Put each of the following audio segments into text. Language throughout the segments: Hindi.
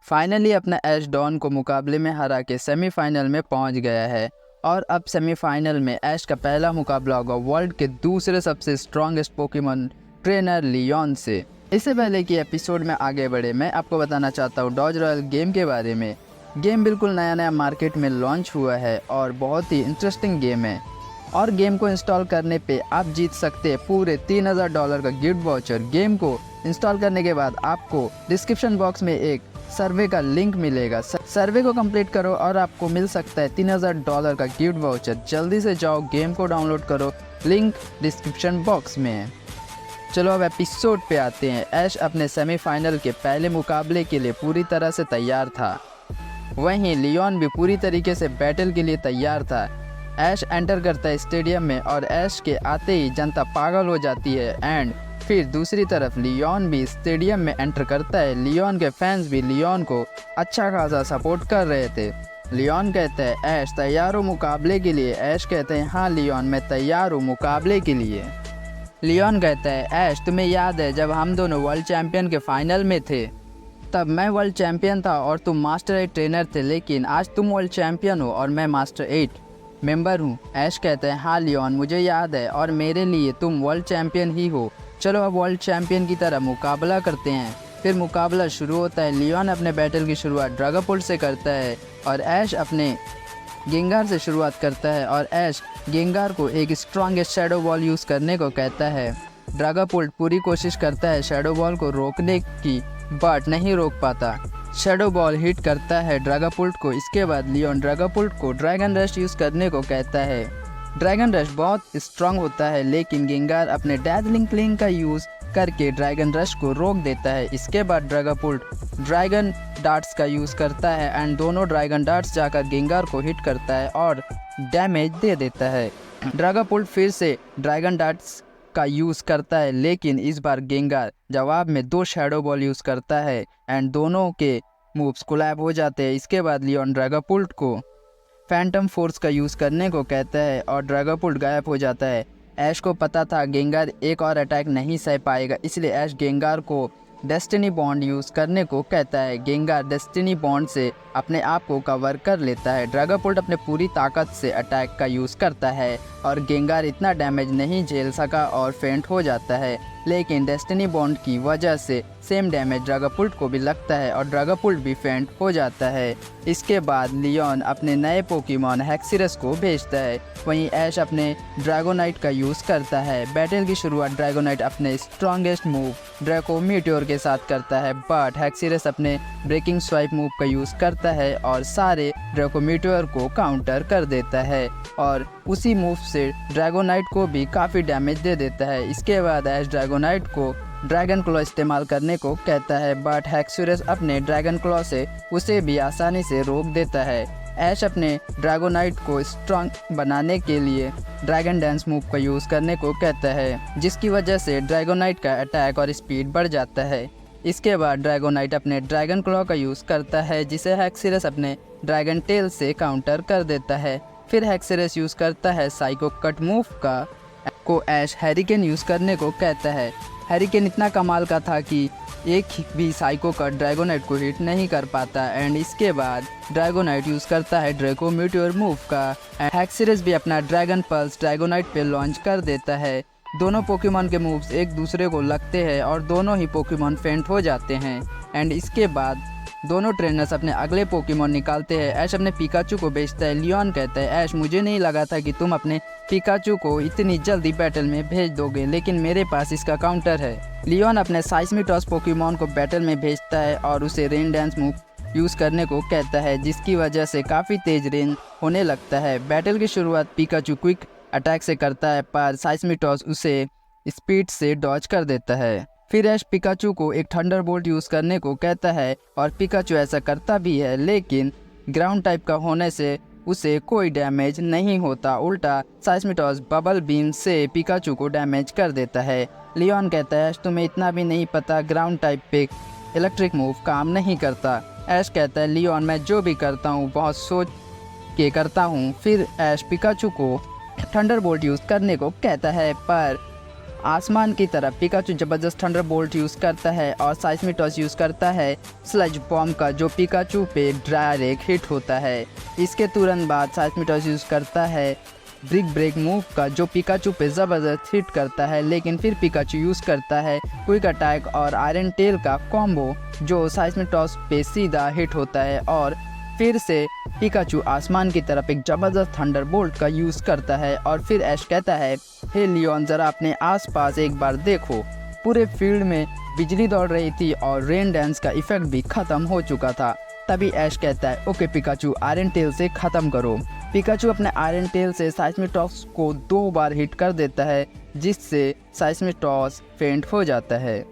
फाइनली अपना ऐश डॉन को मुकाबले में हरा के सेमीफाइनल में पहुंच गया है और अब सेमीफाइनल में ऐश का पहला मुकाबला होगा वर्ल्ड के दूसरे सबसे स्ट्रॉन्गेस्ट पोकेमॉन ट्रेनर लियोन से। इससे पहले कि एपिसोड में आगे बढ़े, मैं आपको बताना चाहता हूँ डॉज रॉयल गेम के बारे में। गेम बिल्कुल नया मार्केट में लॉन्च हुआ है और बहुत ही इंटरेस्टिंग गेम है और गेम को इंस्टॉल करने पे आप जीत सकते हैं पूरे $3000 का गिफ्ट वाउचर। गेम को इंस्टॉल करने के बाद आपको डिस्क्रिप्शन बॉक्स में एक सर्वे का लिंक मिलेगा। सर्वे को कंप्लीट करो और आपको मिल सकता है $3000 का गिफ्ट वाउचर। जल्दी से जाओ, गेम को डाउनलोड करो, लिंक डिस्क्रिप्शन बॉक्स में है। चलो अब एपिसोड पे आते हैं। ऐश अपने सेमीफाइनल के पहले मुकाबले के लिए पूरी तरह से तैयार था, वहीं लियोन भी पूरी तरीके से बैटल के लिए तैयार था। ऐश एंटर करता है स्टेडियम में और ऐश के आते ही जनता पागल हो जाती है एंड फिर दूसरी तरफ लियोन भी स्टेडियम में एंटर करता है। लियोन के फैंस भी लियोन को अच्छा खासा सपोर्ट कर रहे थे। लियोन कहता है ऐश तैयार हो मुकाबले के लिए? ऐश कहते हैं हाँ लियोन, मैं तैयार हूँ मुकाबले के लिए। लियोन कहता है ऐश तुम्हें याद है जब हम दोनों वर्ल्ड चैंपियन के फाइनल में थे? तब मैं वर्ल्ड चैंपियन था और तुम मास्टर 8 ट्रेनर थे, लेकिन आज तुम वर्ल्ड चैंपियन हो और मैं मास्टर 8 मेंबर हूँ। ऐश कहते हैं हाँ लियोन, मुझे याद है और मेरे लिए तुम वर्ल्ड चैंपियन ही हो। चलो अब वर्ल्ड चैंपियन की तरह मुकाबला करते हैं। फिर मुकाबला शुरू होता है। लियोन अपने बैटल की शुरुआत ड्रैगोपुल्ट से करता है और ऐश अपने गेंगार से शुरुआत करता है और ऐश गेंगार को एक स्ट्रॉन्गेस्ट शैडो बॉल यूज़ करने को कहता है। ड्रैगोपुल्ट पूरी कोशिश करता है शैडो बॉल को रोकने की, बट नहीं रोक पाता। शैडो बॉल हिट करता है ड्रैगोपुल्ट को। इसके बाद लियोन ड्रैगोपुल्ट को ड्रैगन रश यूज़ करने को कहता है। ड्रैगन रश बहुत स्ट्रांग होता है, लेकिन गेंगार अपने डैजलिंग क्लिंग का यूज़ करके ड्रैगन रश को रोक देता है। इसके बाद ड्रैगोपुल्ट ड्रैगन डार्ट्स का यूज़ करता है एंड दोनों ड्रैगन डार्ट्स जाकर गेंगार को हिट करता है और डैमेज दे देता है। ड्रैगोपुल्ट फिर से ड्रैगन डार्ट्स का यूज़ करता है, लेकिन इस बार गेंगार जवाब में 2 शैडो बॉल यूज़ करता है एंड दोनों के मूव्स कोलैब हो जाते हैं। इसके बाद लियोन ड्रैगोपुल्ट को फैंटम फोर्स का यूज़ करने को कहता है और ड्रैगोपुल्ट गायब हो जाता है। ऐश को पता था गेंगार एक और अटैक नहीं सह पाएगा, इसलिए ऐश गेंगार को डेस्टिनी बॉन्ड यूज़ करने को कहता है। गेंगार डेस्टिनी बॉन्ड से अपने आप को कवर कर लेता है। ड्रैगोपुल्ट अपने पूरी ताकत से अटैक का यूज़ करता है और गेंगार इतना डैमेज नहीं झेल सका और फेंट हो जाता है, लेकिन डेस्टिनी बॉन्ड की वजह से सेम डैमेज ड्रैगोपुल्ट को भी लगता है और ड्रैगोपुल्ट भी फेंट हो जाता है। इसके बाद लियोन अपने नए पोकेमॉन हेक्सिरस को भेजता है, वहीं ऐश अपने ड्रैगोनाइट का यूज़ करता है। बैटल की शुरुआत ड्रैगोनाइट अपने स्ट्रॉन्गेस्ट मूव ड्रैको मीटियोर के साथ करता है, बट हेक्सिरस अपने ब्रेकिंग स्वाइप मूव का यूज़ करता है और सारे ड्रैको मीटियोर को काउंटर कर देता है और उसी मूव से ड्रैगोनाइट को भी काफ़ी डैमेज दे देता है। इसके बाद ऐश ड्रैगोनाइट को ड्रैगन क्लॉ इस्तेमाल करने को कहता है, बट हेक्सिरस अपने ड्रैगन क्लॉ से उसे भी आसानी से रोक देता है। ऐश अपने ड्रैगोनाइट को स्ट्रॉन्ग बनाने के लिए ड्रैगन डांस मूव का यूज़ करने को कहता है, जिसकी वजह से ड्रैगोनाइट का अटैक और स्पीड बढ़ जाता है। इसके बाद ड्रैगोनाइट अपने ड्रैगन क्लॉ का यूज़ करता है, जिसे हेक्सिरस अपने ड्रैगन टेल से काउंटर कर देता है। फिर हेक्सिरस यूज़ करता है साइको कट मूव को ऐश हैरिकेन यूज़ करने को कहता है। हैरिकेन इतना कमाल का था कि एक भी साइको कट ड्रैगोनाइट को हिट नहीं कर पाता एंड इसके बाद ड्रैगोनाइट यूज़ करता है ड्रैको मीटियोर मूव का एंड हेक्सिरस भी अपना ड्रैगन पल्स ड्रैगोनाइट पे लॉन्च कर देता है। दोनों पोकेमॉन के मूव्स एक दूसरे को लगते हैं और दोनों ही पोकेमॉन फेंट हो जाते हैं एंड इसके बाद दोनों ट्रेनर्स अपने अगले पोकेमॉन निकालते हैं। ऐश अपने पिकाचू को भेजता है। लियोन कहता है ऐश मुझे नहीं लगा था कि तुम अपने पिकाचू को इतनी जल्दी बैटल में भेज दोगे, लेकिन मेरे पास इसका काउंटर है। लियोन अपने साइस्मिटॉस पोकेमॉन को बैटल में भेजता है और उसे रेन डांस मूव यूज़ करने को कहता है, जिसकी वजह से काफ़ी तेज रेन होने लगता है। बैटल की शुरुआत पिकाचू क्विक अटैक से करता है, पर साइस्मिटॉस उसे स्पीड से डॉज कर देता है। फिर ऐश पिकाचू को एक थंडरबोल्ट यूज़ करने को कहता है और पिकाचू ऐसा करता भी है, लेकिन ग्राउंड टाइप का होने से उसे कोई डैमेज नहीं होता। उल्टा साइस्मिटॉस बबल बीम से पिकाचू को डैमेज कर देता है। लियोन कहता है ऐश तुम्हें इतना भी नहीं पता, ग्राउंड टाइप पे इलेक्ट्रिक मूव काम नहीं करता। ऐश कहता है लियोन मैं जो भी करता हूँ बहुत सोच के करता हूँ। फिर ऐश पिकाचू को थंडरबोल्ट यूज़ करने को कहता है, पर आसमान की तरफ पिकाचू जबरदस्त थंडर बोल्ट यूज़ करता है और साइस्मिक टॉस यूज़ करता है स्लज बॉम्ब का, जो पिकाचू पे डायरेक्ट हिट होता है। इसके तुरंत बाद साइस्मिक टॉस यूज़ करता है ब्रिक ब्रेक मूव का, जो पिकाचू पे ज़बरदस्त हिट करता है, लेकिन फिर पिकाचू यूज़ करता है क्विक अटैक और आयरन टेल का कॉम्बो, जो साइस्मिक टॉस पे सीधा हिट होता है। और फिर से पिकाचू आसमान की तरफ एक ज़बरदस्त थंडर बोल्ट का यूज़ करता है और फिर ऐश कहता है, हे लियोन ज़रा अपने आसपास एक बार देखो। पूरे फील्ड में बिजली दौड़ रही थी और रेन डांस का इफेक्ट भी ख़त्म हो चुका था। तभी ऐश कहता है, ओके पिकाचू, आयरन टेल से ख़त्म करो। पिकाचू अपने आयरन टेल से साइस्मिक टॉस को 2 बार हिट कर देता है, जिससे साइस्मिक टॉस फेंट हो जाता है।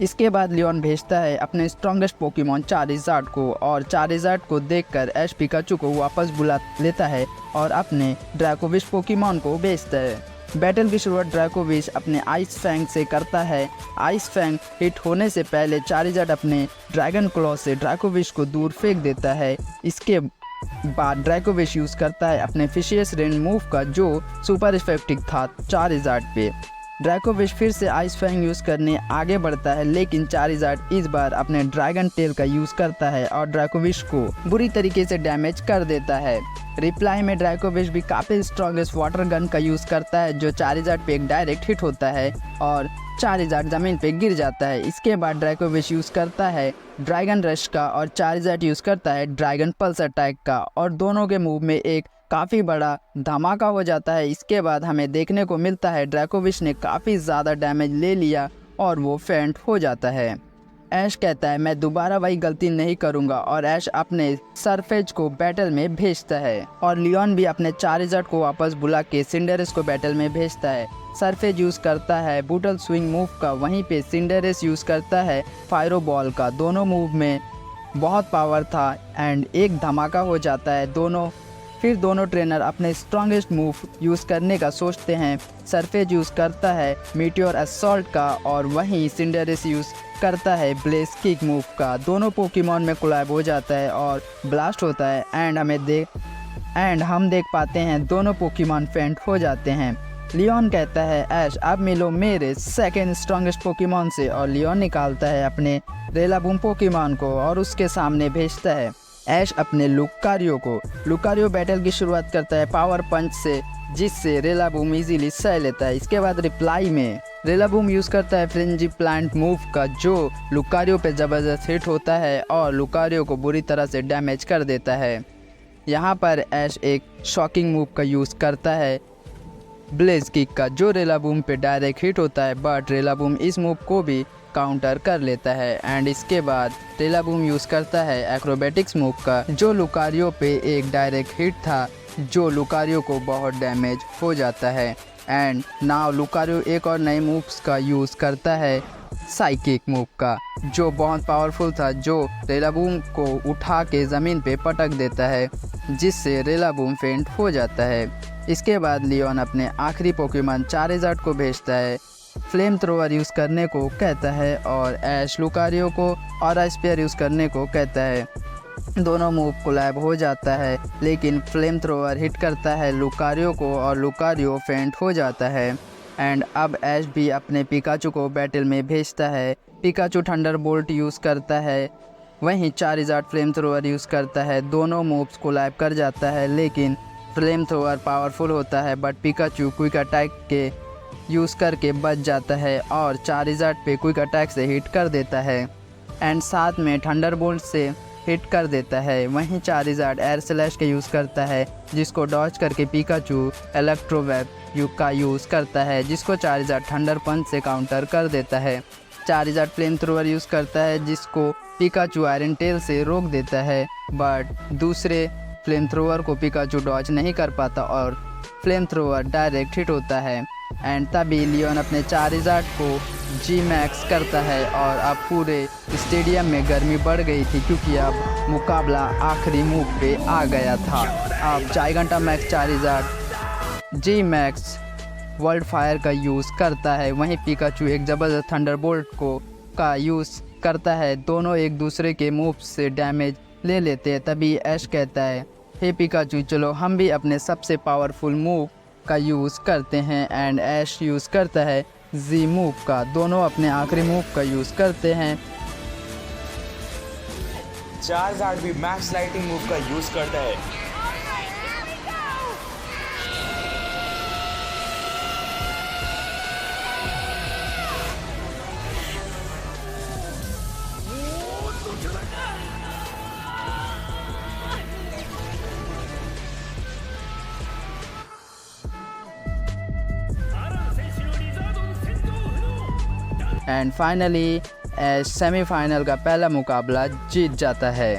इसके बाद लियोन भेजता है अपने स्ट्रॉन्गेस्ट पोकेमॉन चारिज़ार्ड को, और चारिज़ार्ड को देखकर ऐश पिकाचू को वापस बुला लेता है और अपने ड्रैकोविश पोकेमॉन को भेजता है। बैटल की शुरुआत ड्रैकोविश अपने आइस फैंग से करता है। आइस फैंग हिट होने से पहले चारिज़ार्ड अपने ड्रैगन क्लॉ से ड्रैकोविश को दूर फेंक देता है। इसके बाद ड्रैकोविश यूज़ करता है अपने फिशियस रेन मूव का, जो सुपर इफेक्टिव था चारिज़ार्ड पे। ड्रैकोविश फिर से आइस फैंग यूज़ करने आगे बढ़ता है, लेकिन चारिज़ार्ड इस बार अपने ड्रैगन टेल का यूज़ करता है और ड्रैकोविश को बुरी तरीके से डैमेज कर देता है। रिप्लाई में ड्रैकोविश भी काफ़ी स्ट्रॉन्गेस्ट वाटर गन का यूज़ करता है, जो चारिज़ार्ड पे एक डायरेक्ट हिट होता है और चारिज़ार्ड ज़मीन पे गिर जाता है। इसके बाद ड्रैकोविश यूज़ करता है ड्रैगन रश का और चारिज़ार्ड यूज़ करता है ड्रैगन पल्स अटैक का, और दोनों के मूव में एक काफ़ी बड़ा धमाका हो जाता है। इसके बाद हमें देखने को मिलता है ड्रैकोविश ने काफ़ी ज़्यादा डैमेज ले लिया और वो फेंट हो जाता है। ऐश कहता है, मैं दोबारा वही गलती नहीं करूंगा, और ऐश अपने सरफेज को बैटल में भेजता है और लियोन भी अपने चारिज़ार्ड को वापस बुला के सिंडरेस को बैटल में भेजता है। सरफेज यूज़ करता है बूटल स्विंग मूव का, वहीं पे सिंडरेस यूज़ करता है फायरो बॉल का। दोनों मूव में बहुत पावर था एंड एक धमाका हो जाता है। फिर दोनों ट्रेनर अपने स्ट्रॉन्गेस्ट मूव यूज़ करने का सोचते हैं। सरफेज यूज़ करता है मीटियोर असॉल्ट का और वहीं सिंडरेस यूज़ करता है ब्लेज किक मूव का। दोनों पोकेमॉन में कोलैब हो जाता है और ब्लास्ट होता है एंड हम देख पाते हैं दोनों पोकेमॉन फेंट हो जाते हैं। लियोन कहता है, ऐश अब मिलो मेरे सेकेंड स्ट्रॉन्गेस्ट पोकेमॉन से, और लियोन निकालता है अपने रेलाबूम पोकेमॉन को और उसके सामने भेजता है ऐश अपने लुकारियो बैटल की शुरुआत करता है पावर पंच से, जिससे रेलाबूम इजीली सह लेता है। इसके बाद रिप्लाई में रेलाबूम यूज़ करता है फ्रेंजी प्लांट मूव का, जो लुकारियो पे ज़बरदस्त हिट होता है और लुकारियो को बुरी तरह से डैमेज कर देता है। यहाँ पर ऐश एक शॉकिंग मूव का यूज़ करता है ब्लेज किक का, जो रेलाबूम पे डायरेक्ट हिट होता है, बट रेलाबूम इस मूव को भी काउंटर कर लेता है। एंड इसके बाद रेलाबूम यूज़ करता है एक्रोबैटिक्स मूव का, जो लुकारियो पे एक डायरेक्ट हिट था, जो लुकारियो को बहुत डैमेज हो जाता है। एंड नाउ लुकारियो एक और नए मूव्स का यूज़ करता है साइकिक मूव का, जो बहुत पावरफुल था, जो रेलाबूम को उठा के ज़मीन पे पटक देता है, जिससे रेलाबूम फेंट हो जाता है। इसके बाद लियोन अपने आखिरी पोकेमॉन चारिज़ार्ड को भेजता है, फ्लेम थ्रोवर यूज़ करने को कहता है, और ऐश लुकारियो को और स्पेयर यूज़ करने को कहता है। दोनों मूव कोलैब हो जाता है, लेकिन फ्लेम थ्रोवर हिट करता है लुकारियो को और लुकारियो फेंट हो जाता है। एंड अब ऐश भी अपने पिकाचू को बैटल में भेजता है। पिकाचू थंडर बोल्ट यूज़ करता है, वहीं चारिज़ार्ड फ्लेम थ्रोवर यूज़ करता है। दोनों मूव्स कोलैब कर जाता है, लेकिन फ्लेम थ्रोवर पावरफुल होता है, बट पिकाचू क्विक अटैक के यूज़ करके बच जाता है और चारिज़ार्ड पे क्विक अटैक से हिट कर देता है एंड साथ में थंडरबोल्ट से हिट कर देता है। वहीं चारिज़ार्ड एयर स्लैश का यूज़ करता है, जिसको डॉज करके पिकाचू इलेक्ट्रोवेव का यूज़ करता है, जिसको चारिज़ार्ड थंडर पंच से काउंटर कर देता है। चारिज़ार्ड फ्लेम थ्रोवर यूज़ करता है, जिसको पिकाचू आयरन टेल से रोक देता है, बट दूसरे फ्लेम थ्रोवर को पिकाचू डॉज नहीं कर पाता और फ्लेम थ्रोवर डायरेक्ट हिट होता है। एंड तभी लियोन अपने चारिज़ार्ड को जी मैक्स करता है और अब पूरे स्टेडियम में गर्मी बढ़ गई थी, क्योंकि अब मुकाबला आखिरी मूव पे आ गया था। अब जाइगंटा मैक्स चारिज़ार्ड जी मैक्स वर्ल्ड फायर का यूज़ करता है, वहीं पिकाचू एक ज़बरदस्त थंडरबोल्ट का यूज़ करता है। दोनों एक दूसरे के मूव से डैमेज ले लेते हैं। तभी ऐश कहता है, हे पिकाचू, चलो हम भी अपने सबसे पावरफुल मूव का यूज़ करते हैं एंड ऐश यूज़ करता है जी मूव का। दोनों अपने आखिरी मूव का यूज़ करते हैं। चार्जार्ड भी मैक्स लाइटिंग मूव का यूज करता है। एंड फाइनली ऐश सेमीफाइनल का पहला मुकाबला जीत जाता है।